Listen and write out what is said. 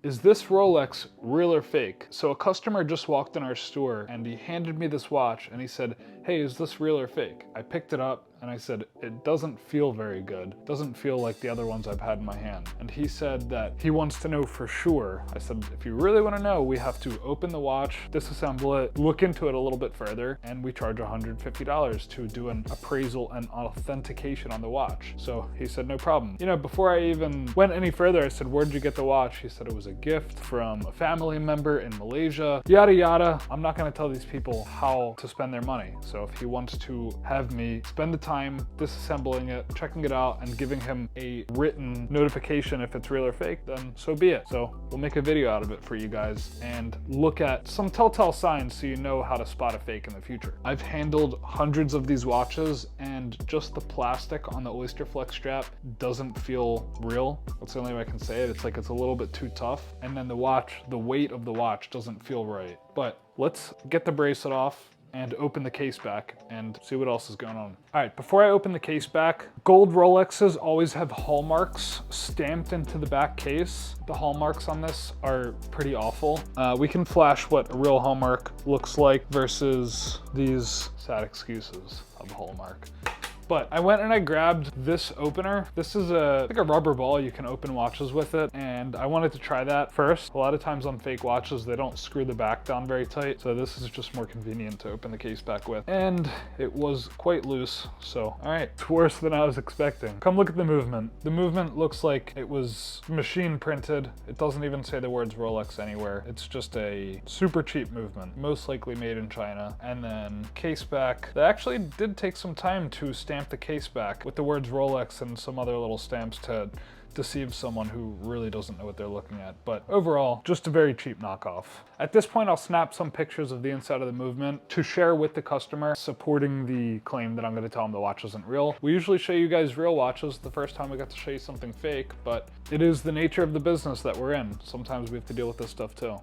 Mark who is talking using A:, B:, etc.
A: Is this Rolex real or fake? So a customer just walked in our store and he handed me this watch and he said, hey, is this real or fake? I picked it up and I said, it doesn't feel very good. It doesn't feel like the other ones I've had in my hand. And he said that he wants to know for sure. I said, if you really want to know, we have to open the watch, disassemble it, look into it a little bit further, and we charge $150 to do an appraisal and authentication on the watch. So he said, no problem. You know, before I even went any further, I said, where'd you get the watch? He said it was a gift from a family member in Malaysia, yada yada. I'm not going to tell these people how to spend their money. So if he wants to have me spend the time disassembling it, checking it out, and giving him a written notification if it's real or fake, then so be it. So we'll make a video out of it for you guys and look at some telltale signs so you know how to spot a fake in the future. I've handled hundreds of these watches and just the plastic on the Oyster Flex strap doesn't feel real. That's the only way I can say it. It's like it's a little bit too tough. And then the watch, the weight of the watch doesn't feel right. But let's get the bracelet off and open the case back and see what else is going on. All right, before I open the case back, gold Rolexes always have hallmarks stamped into the back case. The hallmarks on this are pretty awful. We can flash what a real hallmark looks like versus these sad excuses of a hallmark. But I went and I grabbed this opener. This is like a rubber ball. You can open watches with it. And I wanted to try that first. A lot of times on fake watches, they don't screw the back down very tight. So this is just more convenient to open the case back with. And it was quite loose. So, all right, it's worse than I was expecting. Come look at the movement. The movement looks like it was machine printed. It doesn't even say the words Rolex anywhere. It's just a super cheap movement, most likely made in China. And then case back. They actually did take some time to stamp the case back with the words Rolex and some other little stamps to deceive someone who really doesn't know what they're looking at. But overall, just a very cheap knockoff. At this point, I'll snap some pictures of the inside of the movement to share with the customer, supporting the claim that I'm going to tell them the watch isn't real. We usually show you guys real watches. The first time we got to show you something fake, but it is the nature of the business that we're in. Sometimes we have to deal with this stuff too.